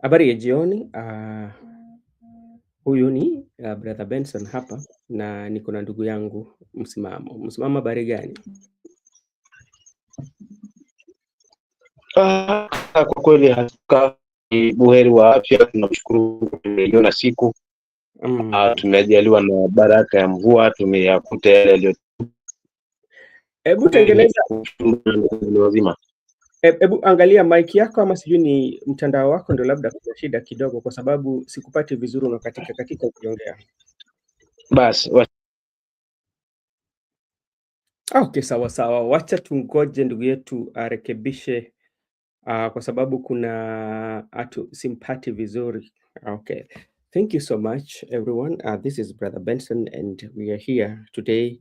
Habari ya jioni. Huyu ni brother Benson hapa na niko na ndugu yangu Msimamo. Msimamo, habari gani? Kwa kweli hatuka buheri wa afya, tunashukuru tumeiona siku. Tumejaliwa na baraka ya mvua, tumeyakuta yale yaliyo. Hebu tengeneza, hebu angalia mic yako, ama sijui ni mtandao wako ndio labda kuna shida kidogo, kwa sababu sikupati vizuri na katika ukiongea. Basi Okay, sawa. Wacha tungoje ndugu yetu arekebishe kwa sababu kuna simpati vizuri. Okay. Thank you so much everyone. This is Brother Benson and we are here today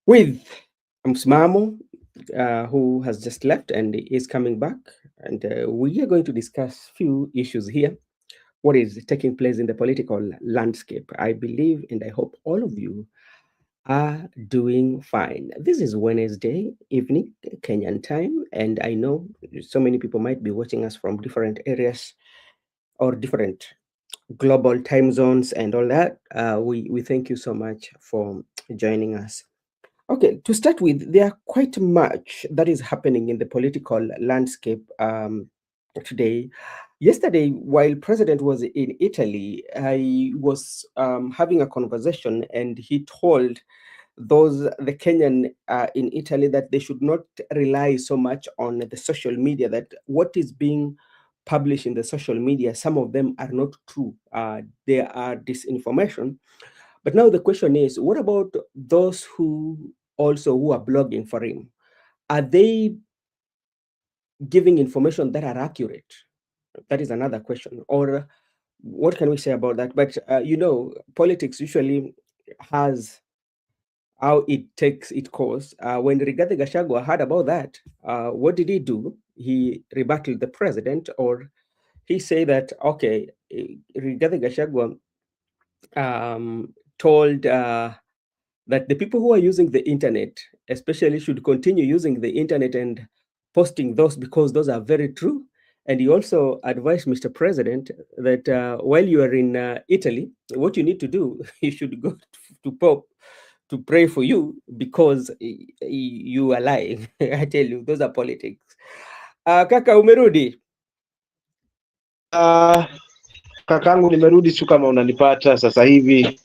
with Msimamo who has just left and is coming back, and we are going to discuss few issues here. What is taking place in the political landscape? I believe and I hope all of you are doing fine. This is Wednesday evening, Kenyan time, and I know so many people might be watching us from different areas or different global time zones and all that. We thank you so much for joining us. Okay, to start with, there are quite much that is happening in the political landscape today. Yesterday, while President was in Italy, I was having a conversation, and he told the Kenyan in Italy that they should not rely so much on the social media, that what is being published in the social media, some of them are not true. They are disinformation. But now the question is, what about those who are blogging for him? Are they giving information that are accurate? That is another question. Or what can we say about that? But politics usually has how it takes its course. When Rigathi Gachagua heard about that, what did he do? He rebutted the president, or he said that, okay, Rigathi Gachagua told that the people who are using the internet especially should continue using the internet and posting those, because those are very true. And he also advised Mr. President that while you are in Italy, what you need to do, you should go to Pope to pray for you, because you are lying. I tell you, those are politics. Kaka, umerudi? Kakangu, nimerudi, tu kama unanipata sasa hivi.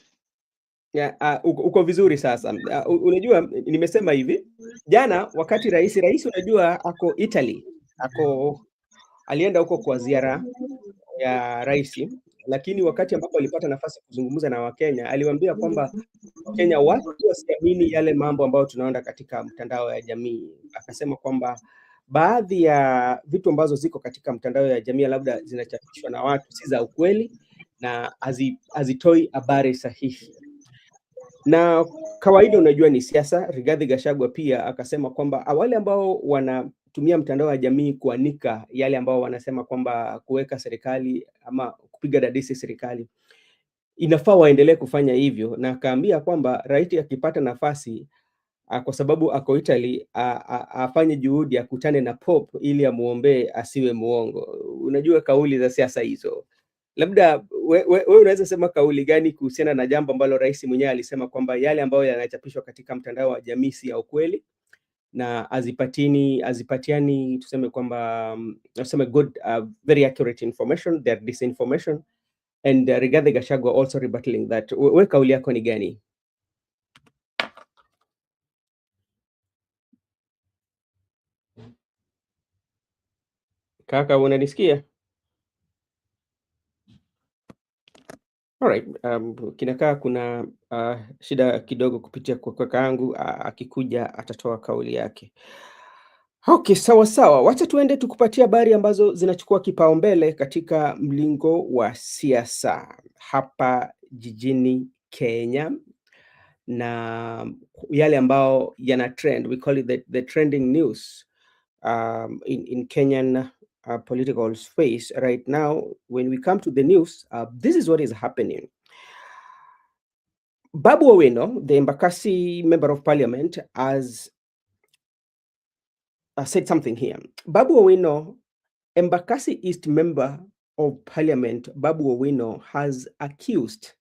Uko vizuri sasa. Unajua nimesema hivi jana, wakati rais unajua ako Italy, alienda huko kwa ziara ya rais, lakini wakati ambapo alipata nafasi kuzungumza na Wakenya, aliwaambia kwamba Wakenya watu wasiamini yale mambo ambayo tunaona katika mtandao ya jamii. Akasema kwamba baadhi ya vitu ambazo ziko katika mtandao ya jamii labda zinachapishwa na watu si za ukweli na hazitoi habari sahihi. Na kawaida unajua ni siasa. Rigathi Gachagua pia akasema kwamba wale ambao wanatumia mtandao wa jamii kuanika yale ambao wanasema kwamba kuweka serikali ama kupiga dadisi serikali, inafaa waendelee kufanya hivyo, na akaambia kwamba rais akipata nafasi kwa sababu ako Italy, afanye juhudi akutane na Pope ili amuombee asiwe muongo. Unajua kauli za siasa hizo. Labda wewe unaweza sema kauli gani kuhusiana na jambo ambalo rais mwenyewe alisema kwamba yale ambayo yanachapishwa katika mtandao wa jamii si ya ukweli na azipatiani tuseme kwamba tuseme good very accurate information, they are disinformation, and Rigathi Gachagua also rebattling that. Wewe kauli yako ni gani? Kaka, unanisikia? Alright, kinakaa kuna shida kidogo kupitia kwa kaka yangu. Akikuja atatoa kauli yake. Okay, sawa. Wacha tuende tukupatia habari ambazo zinachukua kipaumbele katika mlingo wa siasa hapa jijini Kenya, na yale ambao yana trend. We call it the trending news in Kenyan political space right now. When we come to the news, this is what is happening. Babu Owino, the Embakasi member of parliament, has said something here. Babu Owino, Embakasi East member of Parliament, Babu Owino, has accused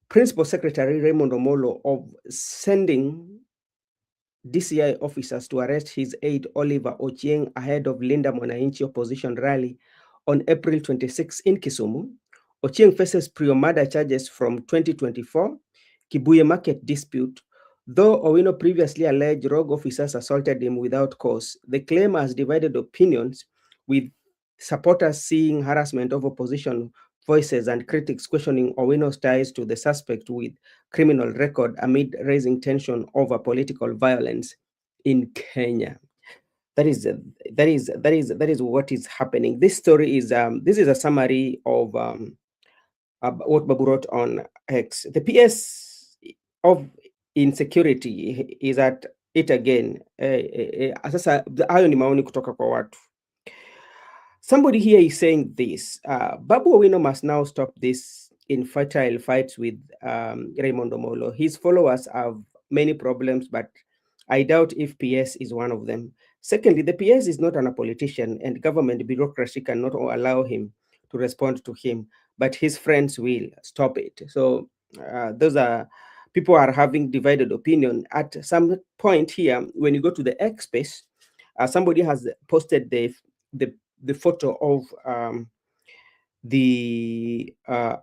Principal Secretary Raymond Omolo of sending DCI officers to arrest his aide Oliver Ochieng ahead of Linda Mwananchi opposition rally on April 26 in Kisumu. Ochieng faces pre-murder charges from 2024 Kibuye Market dispute. Though Owino previously alleged rogue officers assaulted him without cause, the claim has divided opinions, with supporters seeing harassment of opposition voices and critics questioning Owino's ties to the suspect with criminal record amid raising tension over political violence in Kenya. That is what is happening. This story is this is a summary of what Babu wrote on X. The PS of insecurity is at it again. Sasa hayo ni maoni kutoka kwa watu. Somebody here is saying this. Babu Owino must now stop this infertile fights with Raymond Omolo. His followers have many problems, but I doubt if PS is one of them. Secondly, the PS is not a politician, and government bureaucracy cannot allow him to respond to him, but his friends will stop it. So those are people are having divided opinion. At some point here, when you go to the X space, somebody has posted the photo of the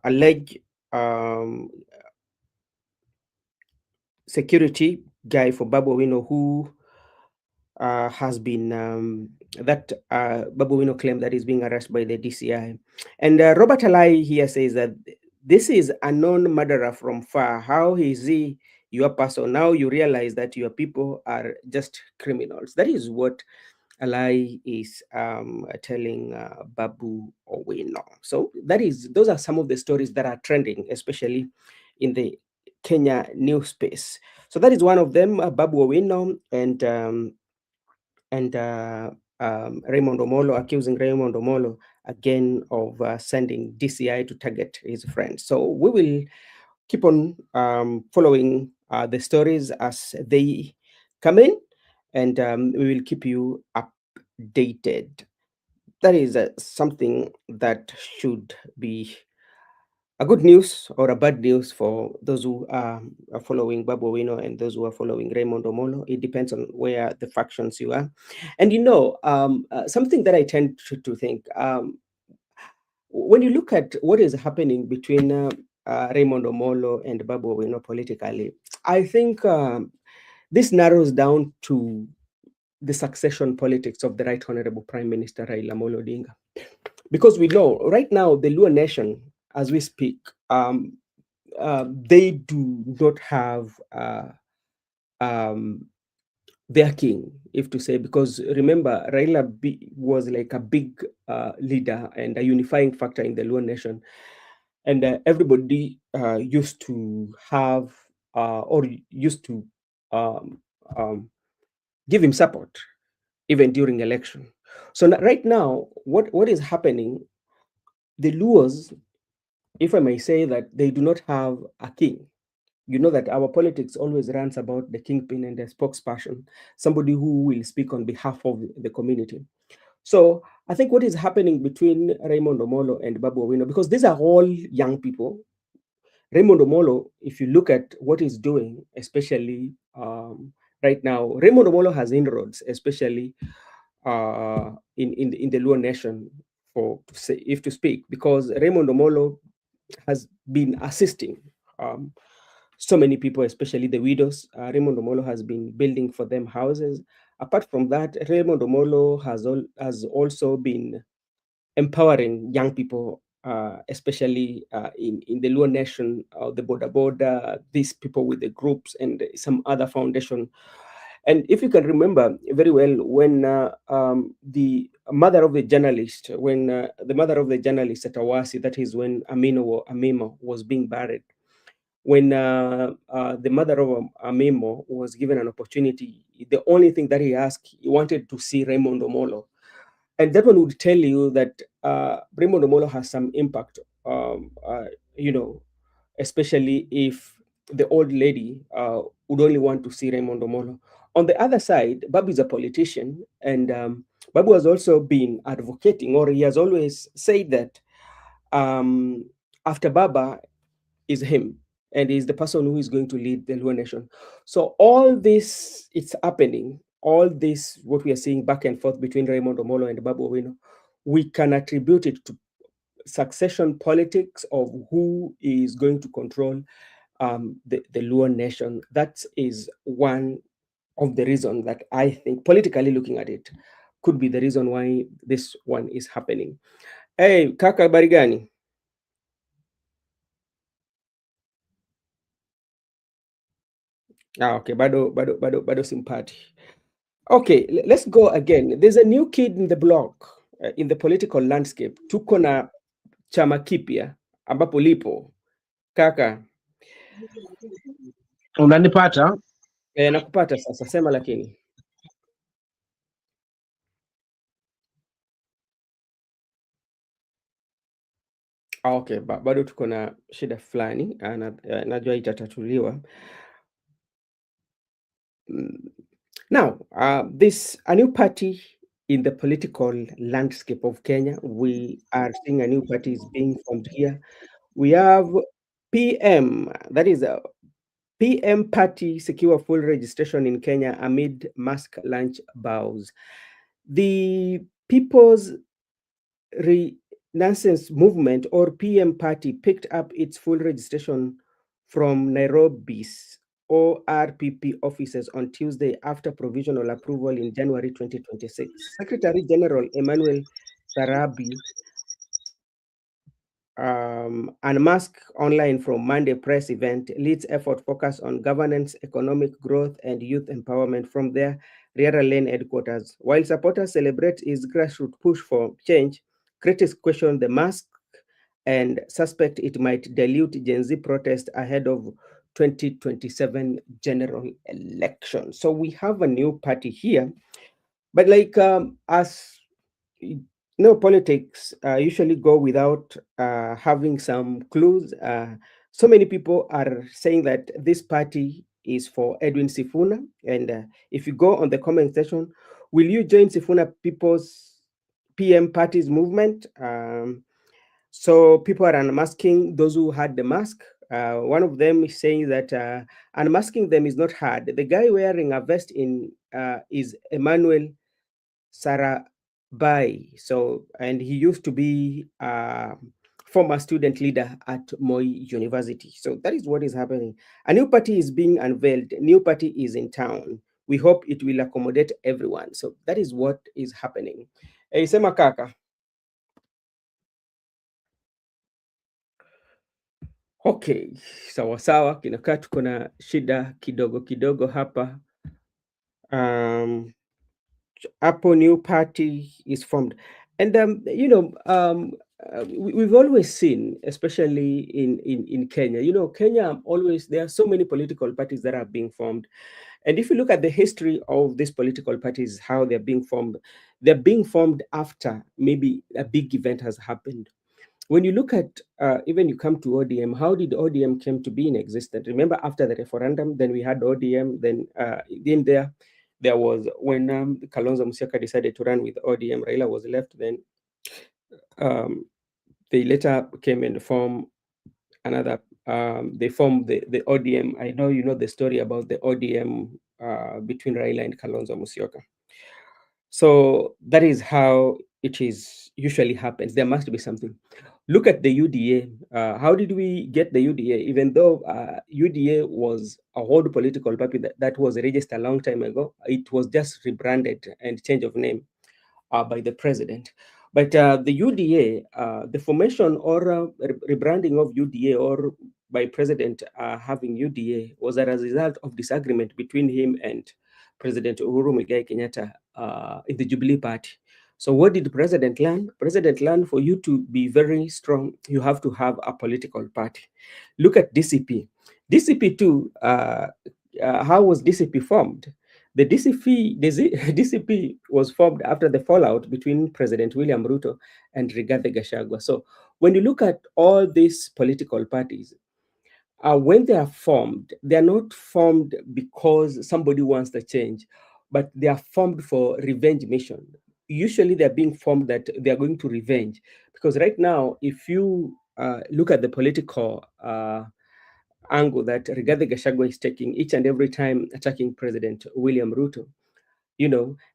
alleged security guy for Babu Owino who has been Babu Owino claimed that he's being arrested by the DCI. And Robert Alai here says that this is a known murderer from far. How is he your person? Now you realize that your people are just criminals. That is what Alai is telling Babu Owino. So those are some of the stories that are trending, especially in the Kenya news space. So that is one of them, Babu Owino and Raymond Omolo, accusing Raymond Omolo again of sending DCI to target his friends. So we will keep on following the stories as they come in, and we will keep you updated. That is something that should be a good news or a bad news for those who are following Babu Owino and those who are following Raymond Omolo. It depends on where the factions you are. And something that I tend to think, when you look at what is happening between Raymond Omolo and Babu Owino politically, I think this narrows down to the succession politics of the Right Honorable Prime Minister Raila Amolo Odinga. Because we know right now the Luo nation, as we speak, they do not have their king, if to say, because remember, Raila was like a big leader and a unifying factor in the Luo nation. And everybody used to have or used to give him support, even during election. So right now, what is happening, the Luos, if I may say, that they do not have a king. You know that our politics always runs about the kingpin and the spokesperson, somebody who will speak on behalf of the community. So I think what is happening between Raymond Omolo and Babu Owino, because these are all young people. Raymond Omolo, if you look at what he's doing, especially right now, Raymond Omolo has inroads, especially in the Luo nation, if to speak, because Raymond Omolo has been assisting so many people, especially the widows. Raymond Omolo has been building for them houses. Apart from that, Raymond Omolo has also been empowering young people, especially in the Luo nation, the Boda, these people with the groups and some other foundation. And if you can remember very well, when the mother of the journalist, at Awasi, that is when Amimo was being buried, when the mother of Amimo was given an opportunity, the only thing that he asked, he wanted to see Raymond Omolo. And that one would tell you that Raymond Omolo has some impact, especially if the old lady would only want to see Raymond Omolo. On the other side, Babu is a politician, and Babu has also been advocating, or he has always said that after Baba is him, and he's the person who is going to lead the Luo nation. So all this, it's happening. All this, what we are seeing back and forth between Raymond Omolo and Babu Owino, we can attribute it to succession politics of who is going to control the Luo nation. That is one of the reasons that I think, politically looking at it, could be the reason why this one is happening. Hey, kaka barigani. Okay, bado simpati. Okay, let's go again. There's a new kid in the block, in the political landscape. Tuko na chama kipya ambapo lipo. Kaka. Unanipata? Nakupata sasa, sema lakini. Okay, bado tuko na shida fulani, najua itatatuliwa. Now, this a new party in the political landscape of Kenya. We are seeing a new party is being formed here. We have PM, that is a PM party secure full registration in Kenya amid mask launch bows. The People's Renaissance Movement, or PM party, picked up its full registration from Nairobi's ORPP offices on Tuesday after provisional approval in January 2026. Secretary General Emmanuel Sarabi unmasked online from Monday press event leads effort focus on governance, economic growth, and youth empowerment from their Riara Lane headquarters. While supporters celebrate his grassroots push for change, critics question the mask and suspect it might dilute Gen Z protest ahead of 2027 general election. So we have a new party here, but like as politics usually go without having some clues. So many people are saying that this party is for Edwin Sifuna, and if you go on the comment section, will you join Sifuna People's PM Party's movement? So people are unmasking those who had the mask. One of them is saying that unmasking them is not hard. The guy wearing a vest is Emmanuel Sarabai. So, and he used to be a former student leader at Moi University. So that is what is happening. A new party is being unveiled. A new party is in town. We hope it will accommodate everyone. So that is what is happening. Sema kaka. Okay, sawa sawa, kinakaa tuko na shida kidogo kidogo hapa. Apple new party is formed, and we've always seen, especially in Kenya, Kenya always, there are so many political parties that are being formed, and if you look at the history of these political parties, how they're being formed after maybe a big event has happened. When you look at even you come to ODM, how did ODM came to be in existence? Remember, after the referendum, then we had ODM. Then in there was when Kalonzo Musyoka decided to run with ODM, Raila was left. Then they later came and formed another. They formed the ODM. I know you know the story about the ODM between Raila and Kalonzo Musyoka. So that is how it is usually happens. There must be something. Look at the UDA. How did we get the UDA? Even though UDA was a old political party that was registered a long time ago, it was just rebranded and change of name by the president. But the UDA, the formation or rebranding of UDA or by president having UDA was as a result of disagreement between him and President Uhuru Muigai Kenyatta in the Jubilee Party. So what did President learn? President learned for you to be very strong, you have to have a political party. Look at DCP. DCP too, how was DCP formed? The DCP was formed after the fallout between President William Ruto and Rigathi Gachagua. So when you look at all these political parties, when they are not formed because somebody wants the change, but they are formed for revenge mission. usually they're being formed that they are going to revenge. Because right now, if you look at the political angle that Rigathi Gachagua is taking each and every time attacking President William Ruto,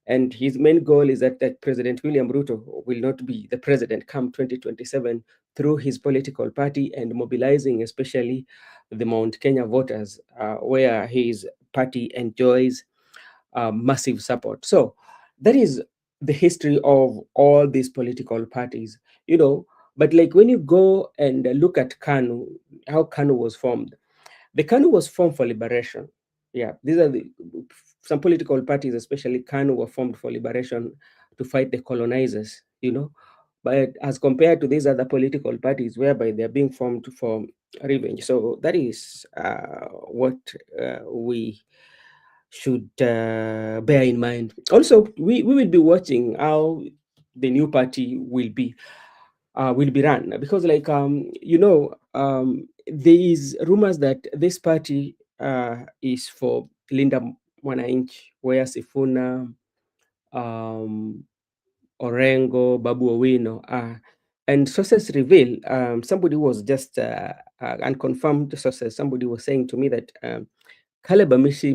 and his main goal is that President William Ruto will not be the president come 2027 through his political party and mobilizing especially the Mount Kenya voters, where his party enjoys massive support. So that is the history of all these political parties, But like when you go and look at KANU, how KANU was formed, the KANU was formed for liberation. Yeah, these are some political parties, especially KANU, were formed for liberation to fight the colonizers, But as compared to these other political parties, whereby they're being formed for revenge. So that is what we should bear in mind. Also, we will be watching how the new party will be run, because there is rumors that this party is for Linda Mwananchi, where Sifuna, Orengo, Babu Owino are. And sources reveal, somebody was just unconfirmed sources, somebody was saying to me that Caleb Amishi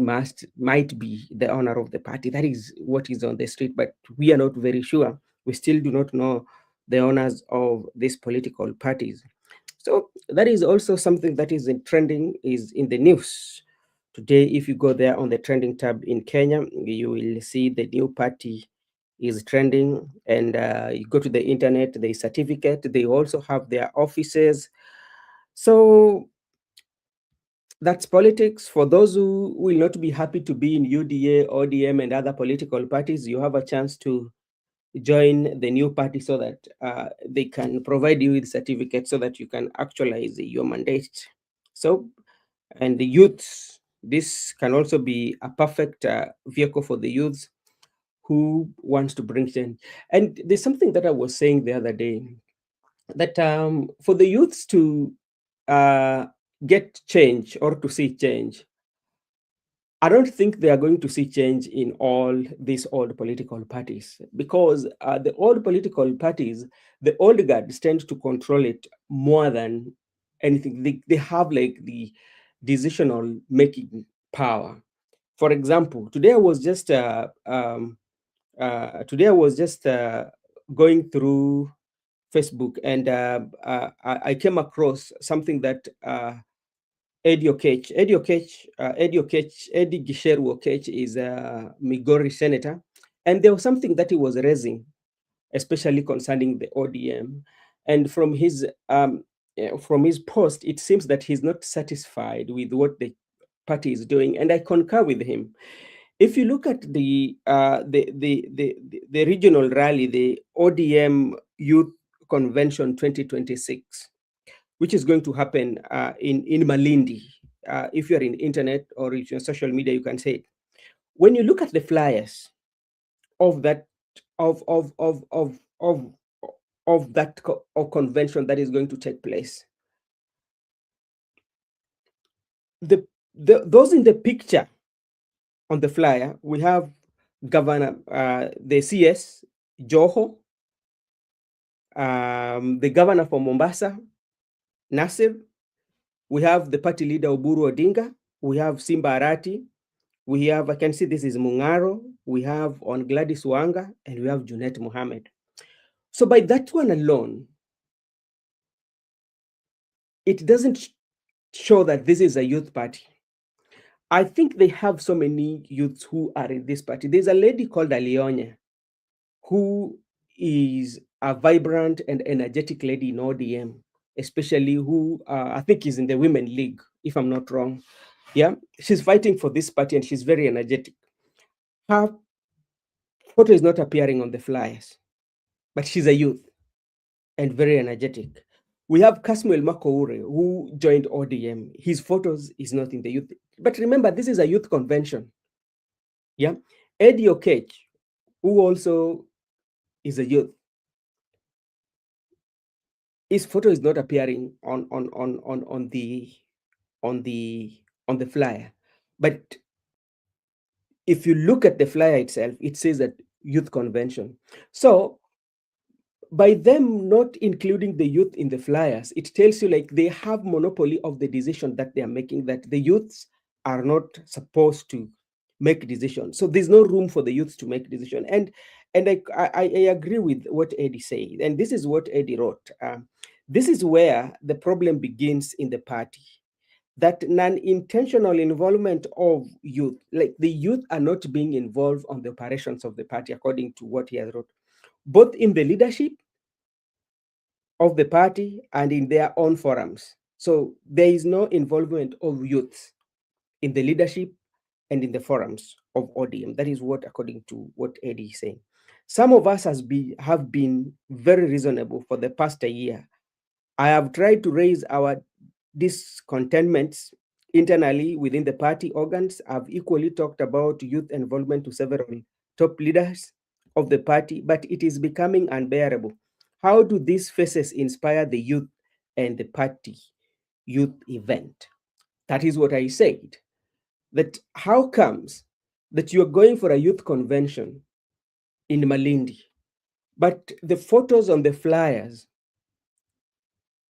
might be the owner of the party. That is what is on the street, but we are not very sure. We still do not know the owners of these political parties. So that is also something that is trending, is in the news today. If you go there on the trending tab in Kenya, you will see the new party is trending, and you go to the internet, the certificate, they also have their offices. So that's politics. For those who will not be happy to be in UDA, ODM, and other political parties, you have a chance to join the new party so that they can provide you with certificates so that you can actualize your mandate. So, and the youths, this can also be a perfect vehicle for the youths who wants to bring change. And there's something that I was saying the other day, that for the youths to get change or to see change, I don't think they are going to see change in all these old political parties, because the old political parties, the old guards tend to control it more than anything. They have like the decisional making power. For example, today I was just going through Facebook, and I came across something that Eddie Okech. Eddie Gisheru Okech is a Migori senator. And there was something that he was raising, especially concerning the ODM. And from his post, it seems that he's not satisfied with what the party is doing. And I concur with him. If you look at the regional rally, the ODM Youth Convention 2026, which is going to happen in Malindi. If you're in internet or if you're on social media, you can say it. When you look at the flyers of that of that convention that is going to take place, those in the picture on the flyer, we have Governor, the CS Joho, the governor from Mombasa, Nasir. We have the party leader Oburu Odinga. We have Simba Arati. We have, I can see this is Mungaro. We have on Gladys Wanga, and we have Junet Mohammed. So by that one alone, it doesn't show that this is a youth party. I think they have so many youths who are in this party. There's a lady called Alionya, who is a vibrant and energetic lady in ODM, especially who I think is in the Women League, if I'm not wrong. Yeah, she's fighting for this party and she's very energetic. Her photo is not appearing on the flyers, but she's a youth and very energetic. We have Kasmuel Makoure, who joined ODM. His photos is not in the youth. But remember, this is a youth convention. Yeah. Eddie Okech, who also is a youth, his photo is not appearing on the flyer. But if you look at the flyer itself, it says that youth convention. So by them not including the youth in the flyers, it tells you like they have monopoly of the decision that they are making, that the youths are not supposed to make decisions. So there's no room for the youths to make decision. And I agree with what Eddie said, and this is what Eddie wrote. This is where the problem begins in the party, that non-intentional involvement of youth, like the youth are not being involved on the operations of the party, according to what he has wrote, both in the leadership of the party and in their own forums. So there is no involvement of youth in the leadership and in the forums of ODM. That is what, according to what Eddie is saying. Some of us have been very reasonable for the past a year. I have tried to raise our discontentments internally within the party organs. I've equally talked about youth involvement to several top leaders of the party, but it is becoming unbearable. How do these faces inspire the youth and the party youth event? That is what I said. That how comes that you're going for a youth convention in Malindi, but the photos on the flyers,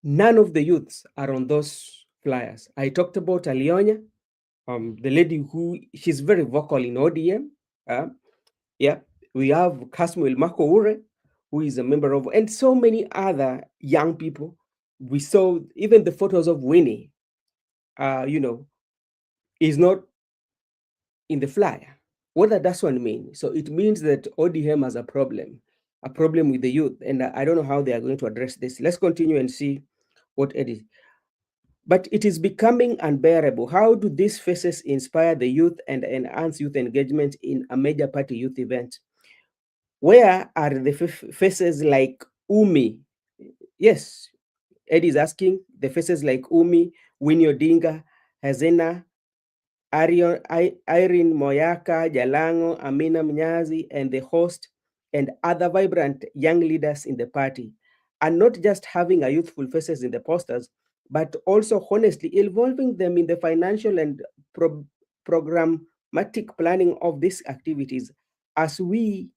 none of the youths are on those flyers. I talked about Alionya, the lady who she's very vocal in ODM. Yeah, we have Kasmuel Makoure, who is a member of, and so many other young people. We saw even the photos of Winnie, is not in the flyer. What does one mean? So it means that ODM has a problem with the youth, and I don't know how they are going to address this. Let's continue and see what it is. But it is becoming unbearable. How do these faces inspire the youth and enhance youth engagement in a major party youth event? Where are the faces like Umi? Yes, Eddie is asking. The faces like Umi, Winnie Odinga, Hazena, Irene Moyaka, Jalango, Amina Mnyazi, and the host, and other vibrant young leaders in the party, and not just having a youthful faces in the posters, but also honestly involving them in the financial and programmatic planning of these activities, as we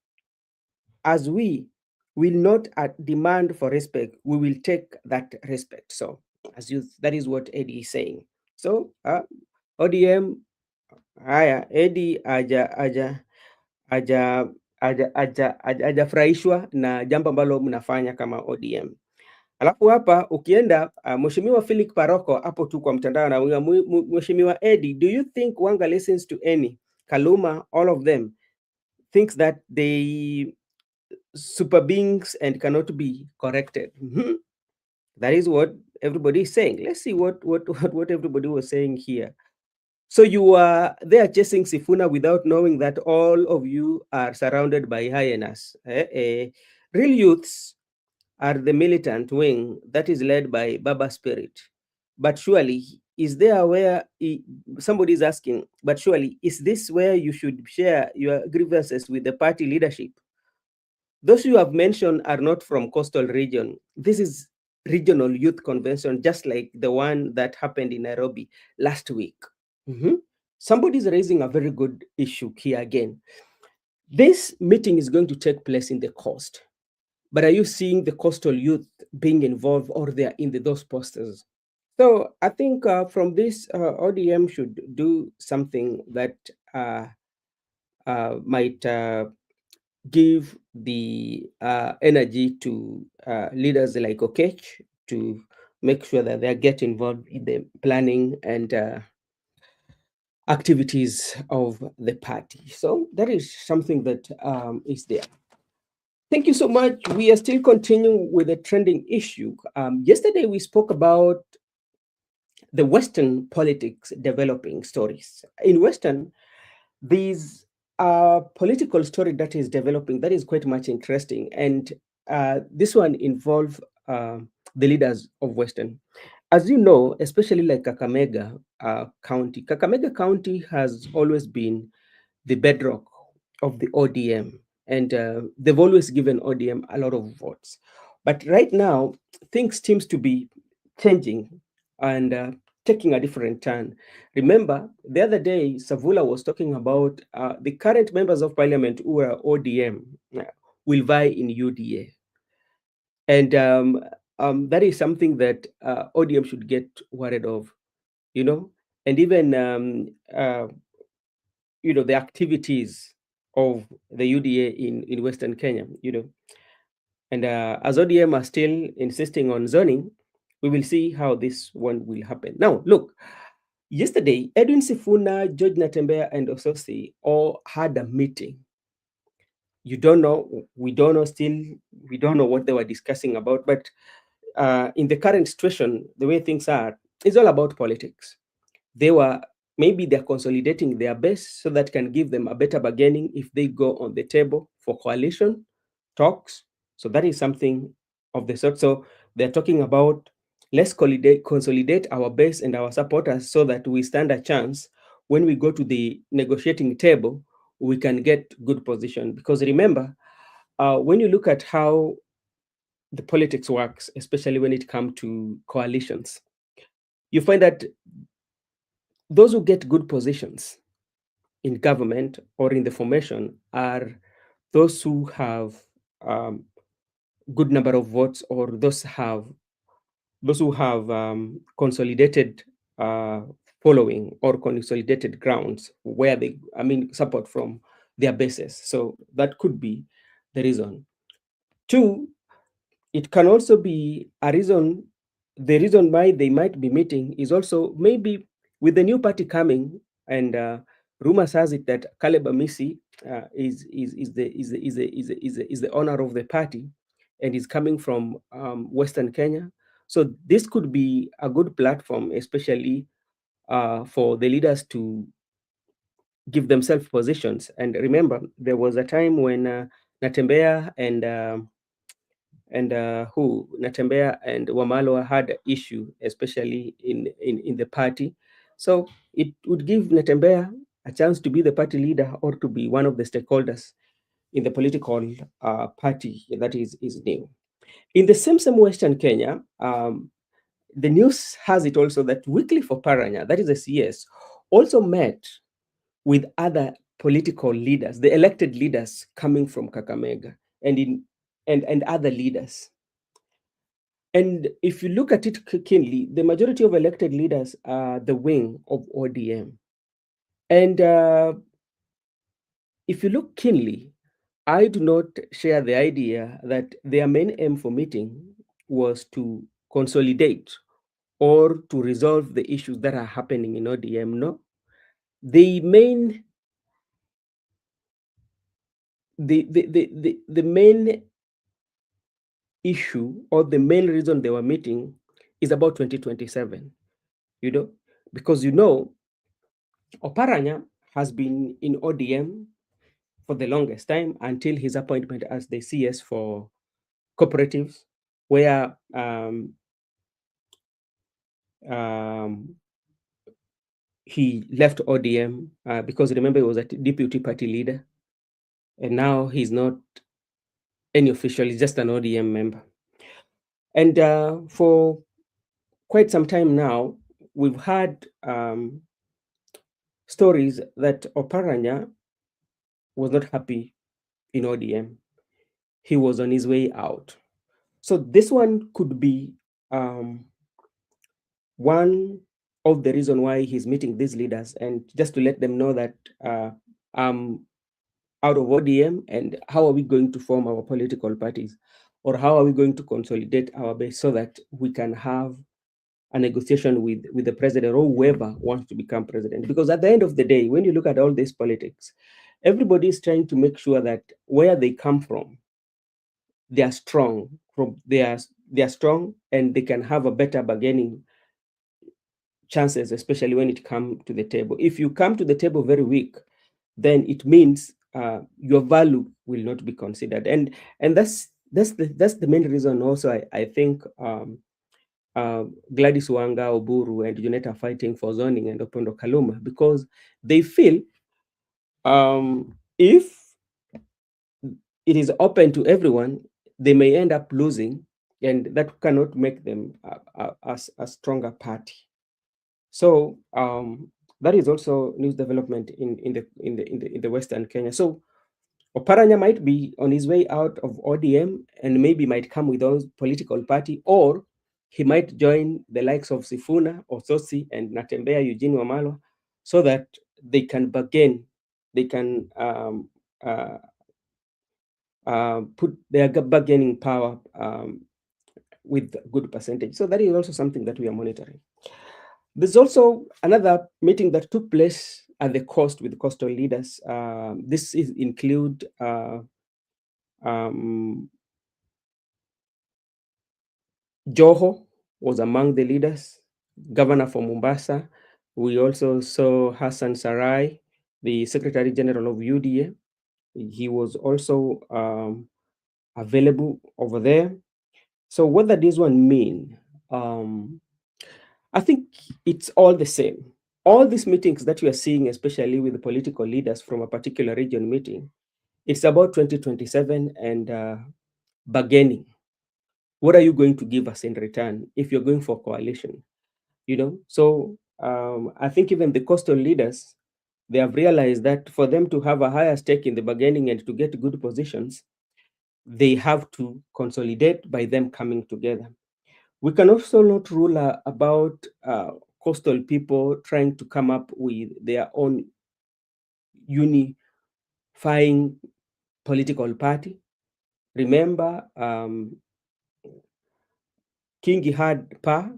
will not demand for respect, we will take that respect. So as youth, that is what Eddie is saying. So ODM, haya Eddie hajafurahishwa na jambo ambalo mnafanya kama ODM. Alafu hapa ukienda Mheshimiwa Philip Paroko hapo tu kwa mtandao na Mheshimiwa Eddie, do you think Wanga listens to any Kaluma, all of them thinks that they super beings and cannot be corrected? That is what everybody is saying. Let's see what everybody was saying here. So you are there chasing Sifuna without knowing that all of you are surrounded by hyenas. Real youths are the militant wing that is led by Baba Spirit. But surely, is there where somebody is asking, but surely, is this where you should share your grievances with the party leadership? Those you have mentioned are not from coastal region. This is regional youth convention, just like the one that happened in Nairobi last week. Somebody is raising a very good issue here again. This meeting is going to take place in the coast, but are you seeing the coastal youth being involved, or they are in those posters? So I think from this, ODM should do something that might give the energy to leaders like Okech to make sure that they get involved in the planning and activities of the party. So that is something that is there. Thank you so much. We are still continuing with the trending issue. Yesterday we spoke about the Western politics developing stories. In Western, these political story that is developing that is quite much interesting, and this one involves the leaders of Western. As you know, especially like Kakamega County. Kakamega County has always been the bedrock of the ODM, and they've always given ODM a lot of votes. But right now, things seems to be changing, and taking a different turn. Remember, the other day, Savula was talking about the current members of parliament who are ODM will vie in UDA. And that is something that ODM should get worried of, and even, the activities of the UDA in Western Kenya, And as ODM are still insisting on zoning, we will see how this one will happen. Now, look, yesterday, Edwin Sifuna, George Natembea, and Ososi all had a meeting. We don't know what they were discussing about, but in the current situation, the way things are, it's all about politics. Maybe they're consolidating their base so that can give them a better bargaining if they go on the table for coalition talks. So that is something of the sort. So they're talking about, let's consolidate our base and our supporters so that we stand a chance when we go to the negotiating table, we can get good position. Because remember, when you look at how the politics works, especially when it comes to coalitions, you find that those who get good positions in government or in the formation are those who have good number of votes, or those who have consolidated following or consolidated grounds where support from their bases. So that could be the reason. Two, it can also be a reason. The reason why they might be meeting is also maybe with the new party coming, and rumors has it that Caleb Amisi is the owner of the party, and is coming from Western Kenya. So this could be a good platform, especially for the leaders to give themselves positions. And remember, there was a time when Natembea and Natembea and Wamalwa had issue, especially in the party. So it would give Natembea a chance to be the party leader or to be one of the stakeholders in the political party that is new. In the same Western Kenya, the news has it also that Wycliffe Oparanya, that is the CS, also met with other political leaders, the elected leaders coming from Kakamega and other leaders. And if you look at it keenly, the majority of elected leaders are the wing of ODM. And if you look keenly, I do not share the idea that their main aim for meeting was to consolidate or to resolve the issues that are happening in ODM. No, the main issue, or the main reason they were meeting, is about 2027. Because Oparanya has been in ODM for the longest time until his appointment as the CS for cooperatives, where he left ODM because remember, he was a deputy party leader, and now he's not any official, he's just an ODM member. And for quite some time now, we've had stories that Oparanya was not happy in ODM. He was on his way out. So this one could be one of the reason why he's meeting these leaders, and just to let them know that I'm out of ODM, and how are we going to form our political parties, or how are we going to consolidate our base so that we can have a negotiation with the president or whoever wants to become president. Because at the end of the day, when you look at all this politics, everybody is trying to make sure that where they come from, they are strong. They are strong, and they can have a better bargaining chances, especially when it comes to the table. If you come to the table very weak, then it means your value will not be considered, and that's the main reason. Also, I think Gladys Wanga, Oburu, and Junet are fighting for zoning and Opondo Kaluma, because they feel if it is open to everyone, they may end up losing, and that cannot make them a stronger party. So that is also news development in the Western Kenya. So Oparanya might be on his way out of ODM and maybe might come with his political party, or he might join the likes of Sifuna, Ososi, and Natembea Eugene Wamalwa, so that they can bargain, they can put their bargaining power with good percentage. So that is also something that we are monitoring. There's also another meeting that took place at the coast with coastal leaders. This include Joho was among the leaders, governor for Mombasa. We also saw Hassan Sarai, the Secretary General of UDA. He was also available over there. So what does this one mean? I think it's all the same. All these meetings that we are seeing, especially with the political leaders from a particular region meeting, it's about 2027 and bargaining. What are you going to give us in return if you're going for coalition? So I think even the coastal leaders, they have realized that for them to have a higher stake in the bargaining and to get good positions, they have to consolidate by them coming together. We can also not rule about coastal people trying to come up with their own unifying political party. Remember, Kingi had Pa,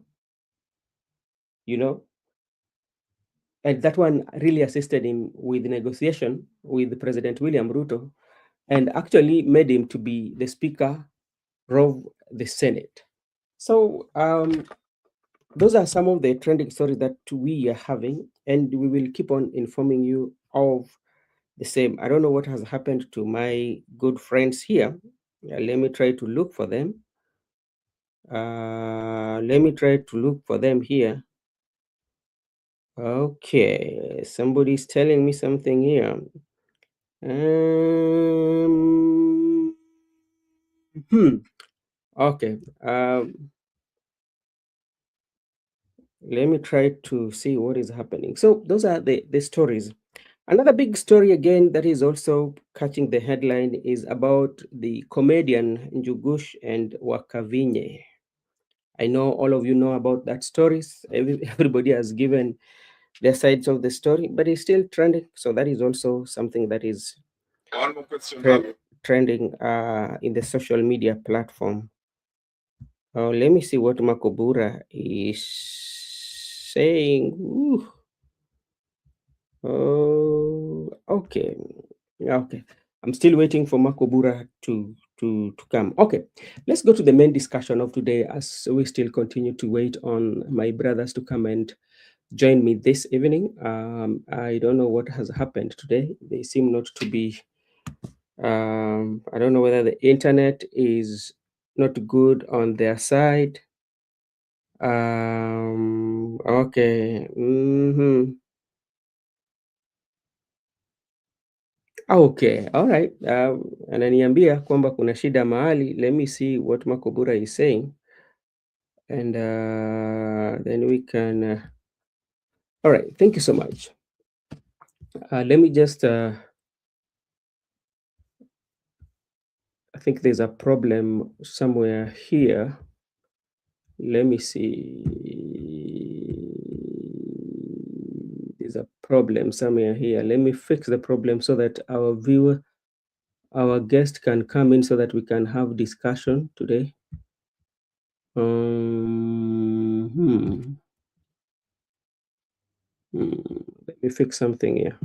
and that one really assisted him with negotiation with President William Ruto and actually made him to be the Speaker of the Senate. So those are some of the trending stories that we are having, and we will keep on informing you of the same. I don't know what has happened to my good friends here. Let me try to look for them. Here. Okay, somebody's telling me something here. Okay. Let me try to see what is happening. So those are the stories. Another big story again that is also catching the headline is about the comedian Njugush and Wakavinye. I know all of you know about that stories. Everybody has given their sides of the story, but it's still trending. So that is also something that is trending in the social media platform. Let me see what Makobura is saying. Ooh. Oh, okay. Okay. I'm still waiting for Makobura to come. Okay. Let's go to the main discussion of today as we still continue to wait on my brothers to come and join me this evening. I don't know what has happened today. They seem not to be I don't know whether the internet is not good on their side. Okay. Okay, all right. Ananiambia kwamba kuna shida mahali. Let me see what Makobura is saying. And then we can... all right, thank you so much. Let me just... I think there's a problem somewhere here. Let me see. There's a problem somewhere here. Let me fix the problem so that our guest can come in so that we can have discussion today. Let me fix something here.